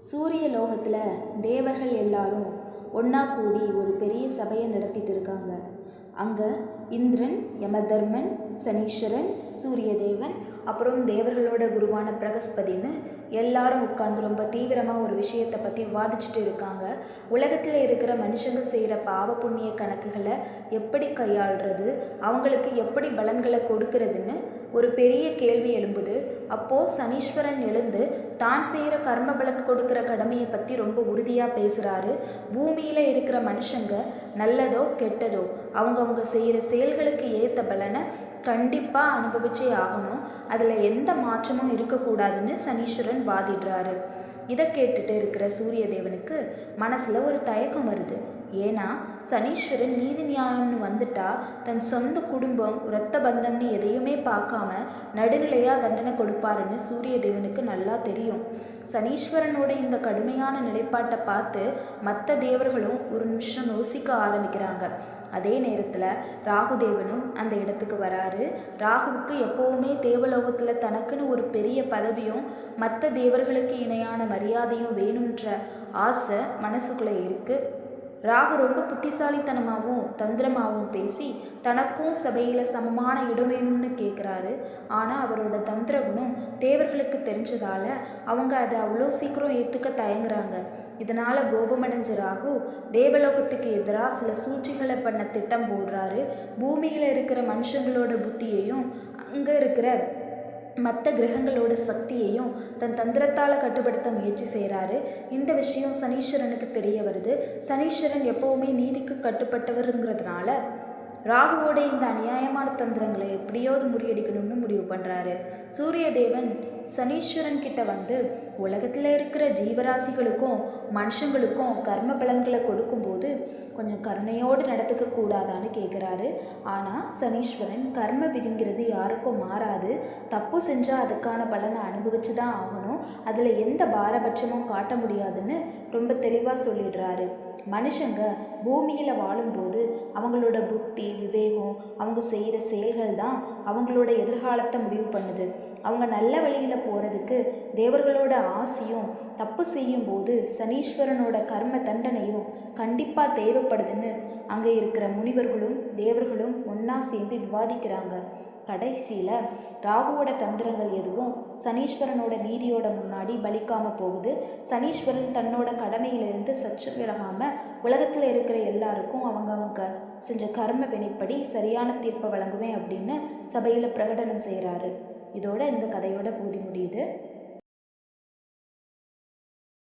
சூரிய லோகத்தில் தேவர்கள் எல்லாரும் ஒன்றா கூடி ஒரு பெரிய சபையை நடத்திட்டு இருக்காங்க. அங்கே இந்திரன், யமதர்மன், சனீஸ்வரன், சூரிய தேவன், அப்புறம் தேவர்களோட குருவான பிரகஸ்பதின்னு எல்லாரும் உட்காந்து ரொம்ப தீவிரமாக ஒரு விஷயத்தை பற்றி விவாதிச்சுட்டு இருக்காங்க. உலகத்தில் இருக்கிற மனுஷங்க செய்கிற பாவ புண்ணிய கணக்குகளை எப்படி கையாளுறது, அவங்களுக்கு எப்படி பலன்களை கொடுக்கறதுன்னு ஒரு பெரிய கேள்வி எழும்புது. அப்போது சனீஸ்வரன் எழுந்து தான் செய்கிற கர்ம பலன் கொடுக்குற கடமையை பற்றி ரொம்ப உறுதியாக பேசுகிறாரு. பூமியில் இருக்கிற மனுஷங்க நல்லதோ கெட்டதோ அவங்கவுங்க செய்கிற செயல்களுக்கு ஏற்ற பலனை கண்டிப்பாக அனுபவிச்சே ஆகணும், அதில் எந்த மாற்றமும் இருக்கக்கூடாதுன்னு சனீஸ்வரன் வாதிடுறாரு. இதை கேட்டுட்டு இருக்கிற சூரிய தேவனுக்கு மனசில் ஒரு தயக்கம் வருது. ஏன்னா சனீஸ்வரன் நீதி நியாயம்னு வந்துட்டா தன் சொந்த குடும்பம், இரத்த பந்தம்னு எதையுமே பார்க்காம நடுநிலையாக தண்டனை கொடுப்பாருன்னு சூரிய தேவனுக்கு நல்லா தெரியும். சனீஸ்வரனோட இந்த கடுமையான நிலைப்பாட்டை பார்த்து மற்ற தேவர்களும் ஒரு நிமிஷம் யோசிக்க ஆரம்பிக்கிறாங்க. அதே நேரத்தில் ராகுதேவனும் அந்த இடத்துக்கு வராரு. ராகுவுக்கு எப்போவுமே தேவலோகத்தில் தனக்குன்னு ஒரு பெரிய பதவியும் மற்ற தேவர்களுக்கு இணையான மரியாதையும் வேணுன்ற ஆசை மனசுக்குள்ளே இருக்குது. ராகு ரொம்ப புத்திசாலித்தனமாகவும் தந்திரமாகவும் பேசி தனக்கும் சபையில் சமமான இடம் வேணும்னு கேட்குறாரு. ஆனால் அவரோட தந்திர குணம் தேவர்களுக்கு தெரிஞ்சதால் அவங்க அதை அவ்வளோ சீக்கிரம் ஏற்றுக்க தயங்குறாங்க. இதனால் கோபமடைஞ்ச ராகு தேவலோகத்துக்கு எதிராக சில சூழ்ச்சிகளை பண்ண திட்டம் போடுறாரு. பூமியில் இருக்கிற மனுஷங்களோட புத்தியையும் அங்கே இருக்கிற மற்ற கிரகங்களோட சக்தியையும் தன் தந்திரத்தால் கட்டுப்படுத்த முயற்சி செய்கிறாரு. இந்த விஷயம் சனீஸ்வரனுக்கு தெரிய வருது. சனீஸ்வரன் எப்போவுமே நீதிக்கு கட்டுப்பட்டவருங்கிறதுனால ராகுவோட இந்த அநியாயமான தந்திரங்களை எப்படியாவது முறியடிக்கணும்னு முடிவு பண்ணுறாரு. சூரிய தேவன் சனீஸ்வரன் கிட்ட வந்து உலகத்தில் இருக்கிற ஜீவராசிகளுக்கும் மனுஷங்களுக்கும் கர்ம பலன்களை கொடுக்கும்போது கொஞ்சம் கருணையோடு நடத்துக்க கூடாதான்னு கேட்குறாரு. ஆனால் சனீஸ்வரன் கர்ம விதிங்கிறது யாருக்கும் மாறாது, தப்பு செஞ்சால் அதுக்கான பலனை அனுபவிச்சு தான் ஆகணும், அதில் எந்த பாரபட்சமும் காட்ட முடியாதுன்னு ரொம்ப தெளிவாக சொல்லிடுறாரு. மனுஷங்க பூமியில் வாழும்போது அவங்களோட புத்தி, விவேகம், அவங்க செய்கிற செயல்கள் தான் அவங்களோட எதிர்காலத்தை முடிவு பண்ணுது. அவங்க நல்ல வழியில் போகிறதுக்கு தேவர்களோட ஆசையும் தப்பு செய்யும் போது சனீஸ்வரனோட கர்ம தண்டனையும் கண்டிப்பாக தேவைப்படுதுன்னு அங்கே இருக்கிற முனிவர்களும் தேவர்களும் ஒன்றா சேர்ந்து விவாதிக்கிறாங்க. கடைசியில் ராகுவோட தந்திரங்கள் எதுவும் சனீஸ்வரனோட நீதியோட முன்னாடி பலிக்காமல் போகுது. சனீஸ்வரன் தன்னோட கடமையிலிருந்து சற்று விலகாமல் உலகத்தில் இருக்கிற எல்லாருக்கும் அவங்க செஞ்ச கர்ம வினைப்படி சரியான தீர்ப்பை வழங்குவேன் அப்படின்னு சபையில் பிரகடனம் செய்கிறாரு. இதோட இந்த கதையோட பூதி முடியுது.